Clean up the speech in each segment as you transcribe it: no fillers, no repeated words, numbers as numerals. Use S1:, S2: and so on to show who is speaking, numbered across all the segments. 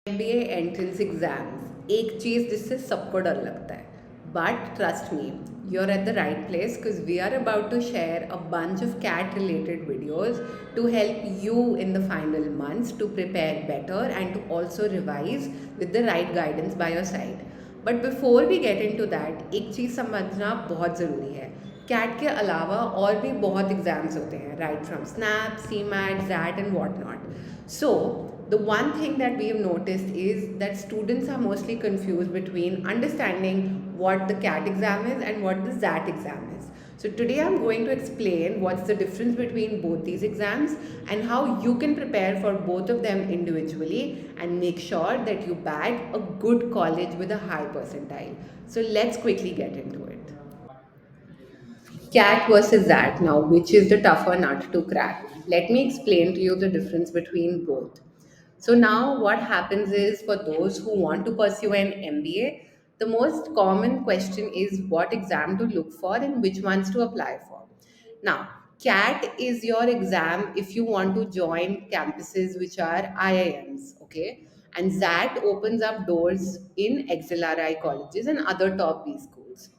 S1: MBA entrance exams एक चीज़ जिससे सबको डर लगता है, but trust me, you're at the right place because we are about to share a bunch of cat related videos to help you in the final months to prepare better and to also revise with the right guidance by your side. But before we get into that, एक चीज़ समझना बहुत ज़रूरी है। Cat के अलावा और भी बहुत एग्जाम्स होते हैं, right from SNAP, CMAT, XAT and what not. So the one thing that we have noticed is that students are mostly confused between understanding what the CAT exam is and what the XAT exam is. So today I'm going to explain what's the difference between both these exams and how you can prepare for both of them individually and make sure that you bag a good college with a high percentile. So let's quickly get into it. CAT versus XAT now, which is the tougher nut to crack? Let me explain to you the difference between both. So now what happens is for those who want to pursue an MBA, the most common question is what exam to look for and which ones to apply for. Now, CAT is your exam if you want to join campuses which are IIMs, okay? And XAT opens up doors in XLRI colleges and other top B schools.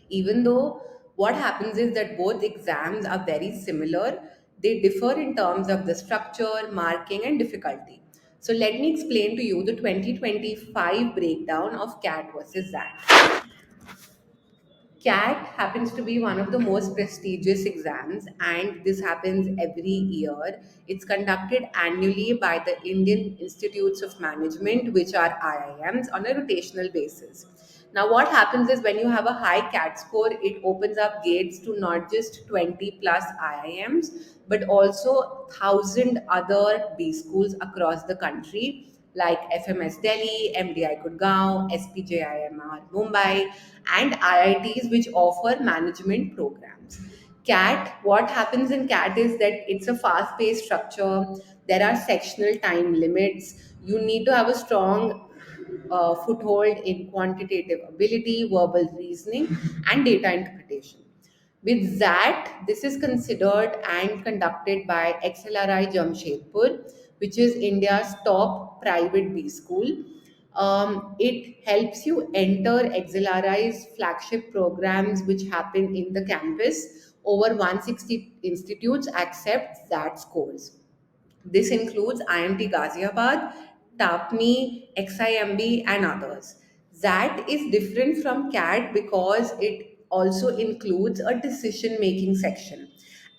S1: Even though what happens is that both exams are very similar, they differ in terms of the structure, marking, and difficulty. So, let me explain to you the 2025 breakdown of CAT versus XAT. CAT happens to be one of the most prestigious exams, and this happens every year. It's conducted annually by the Indian Institutes of Management, which are IIMs, on a rotational basis. Now, what happens is when you have a high CAT score, it opens up gates to not just 20 plus IIMs, but also 1,000 other B schools across the country like FMS Delhi, MDI Gurgaon, SPJIMR Mumbai, and IITs which offer management programs. CAT, what happens in CAT is that it's a fast paced structure, there are sectional time limits, you need to have a strong foothold in quantitative ability, verbal reasoning, and data interpretation. With that, this is considered and conducted by XLRI Jamshedpur, which is India's top private B school. It helps you enter XLRI's flagship programs, which happen in the campus. Over 160 institutes accept that scores. This includes IMT Ghaziabad, TAPME, XIMB, and others. That is different from CAT because it also includes a decision making section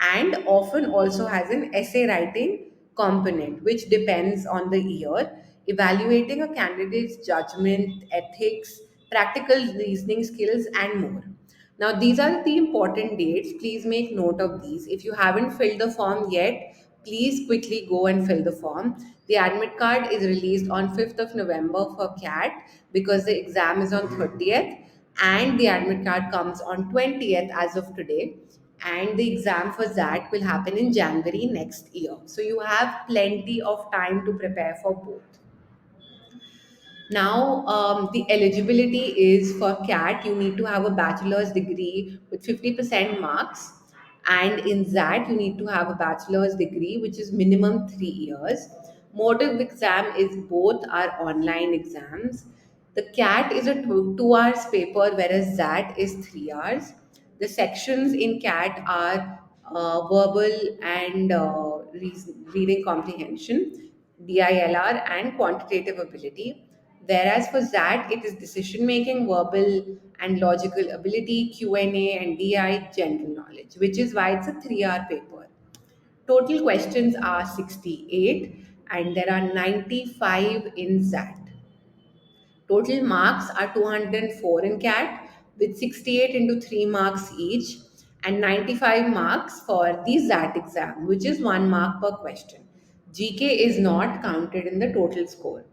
S1: and often also has an essay writing component, which depends on the year, evaluating a candidate's judgment, ethics, practical reasoning skills, and more. Now, these are the important dates. Please make note of these. If you haven't filled the form yet, please quickly go and fill the form. The admit card is released on 5th of November for CAT because the exam is on 30th, and the admit card comes on 20th as of today, and the exam for that will happen in January next year. So you have plenty of time to prepare for both. Now, the eligibility is for CAT, you need to have a bachelor's degree with 50% marks. And in that, you need to have a bachelor's degree, which is minimum 3 years. Mode of exam is both are online exams. The CAT is a 2 hours paper, whereas that is 3 hours. The sections in CAT are verbal and reading comprehension, DILR, and quantitative ability. Whereas for that, it is decision making, verbal and logical ability, Q&A, and DI, general knowledge, which is why it's a 3 hour paper. Total questions are 68, and there are 95 in ZAT. Total marks are 204 in CAT with 68 into 3 marks each, and 95 marks for the ZAT exam, which is 1 mark per question. GK is not counted in the total score.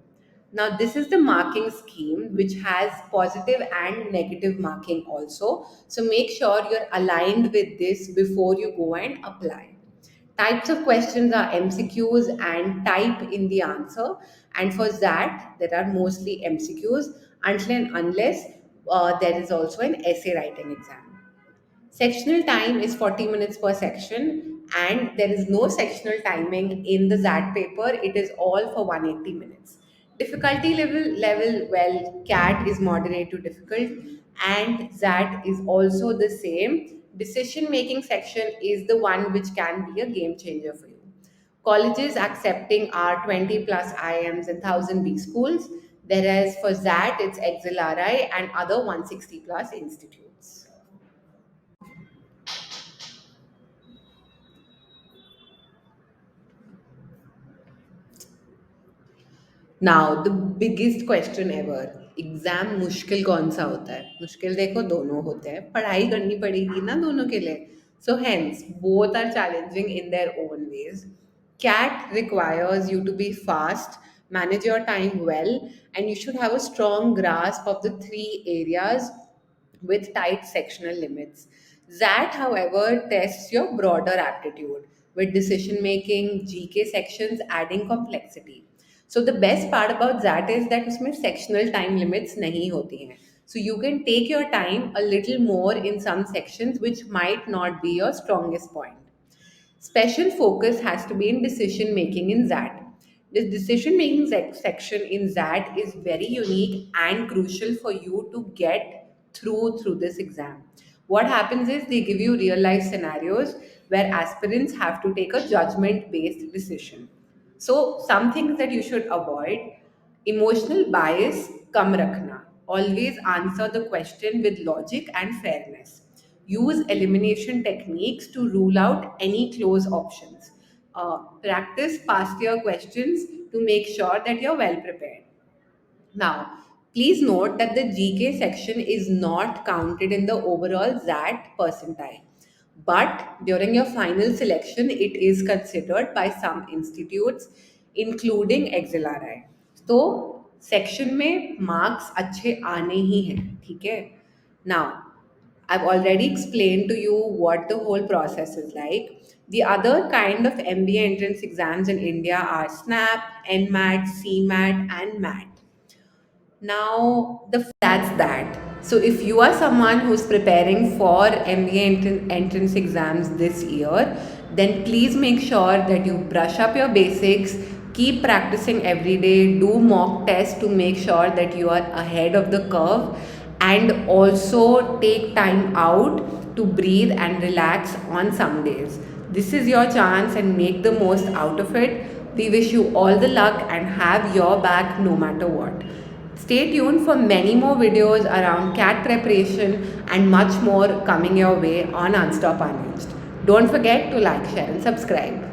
S1: Now, this is the marking scheme which has positive and negative marking also. So, make sure you're aligned with this before you go and apply. Types of questions are MCQs and type in the answer. And for that, there are mostly MCQs until and unless there is also an essay writing exam. Sectional time is 40 minutes per section, and there is no sectional timing in the ZAT paper. It is all for 180 minutes. Difficulty level, well, CAT is moderate to difficult, and XAT is also the same. Decision making section is the one which can be a game changer for you. Colleges accepting are 20 plus IIMs and 1000 B schools, whereas for XAT it's XLRI and other 160 plus institutes. Now the biggest question ever, exam मुश्किल कौन सा होता है? मुश्किल देखो दोनों होते हैं, पढ़ाई करनी पड़ेगी ना दोनों के लिए. So hence both are challenging in their own ways. CAT requires you to be fast, manage your time well, and you should have a strong grasp of the three areas with tight sectional limits. XAT, however, tests your broader aptitude with decision making, GK sections adding complexity. So the best part about XAT is that उसमें sectional time limits नहीं होती हैं. So you can take your time a little more in some sections which might not be your strongest point. Special focus has to be in decision making in XAT. This decision making section in XAT is very unique and crucial for you to get through this exam. What happens is they give you real life scenarios where aspirants have to take a judgment based decision. So, some things that you should avoid: emotional bias, kam rakhna. Always answer the question with logic and fairness. Use elimination techniques to rule out any close options. Practice past year questions to make sure that you're well prepared. Now, please note that the GK section is not counted in the overall XAT percentile. But during your final selection, it is considered by some institutes, including XLRI. तो section में marks अच्छे आने ही हैं, ठीक है? Now, I've already explained to you what the whole process is like. The other kind of MBA entrance exams in India are SNAP, NMAT, CMAT, and MAT. Now, that's that. So, if you are someone who's preparing for MBA entrance exams this year, then please make sure that you brush up your basics, keep practicing every day, do mock tests to make sure that you are ahead of the curve, and also take time out to breathe and relax on some days. This is your chance and make the most out of it. We wish you all the luck and have your back no matter what. Stay tuned for many more videos around CAT preparation and much more coming your way on Unstop Unhinged. Don't forget to like, share, and subscribe.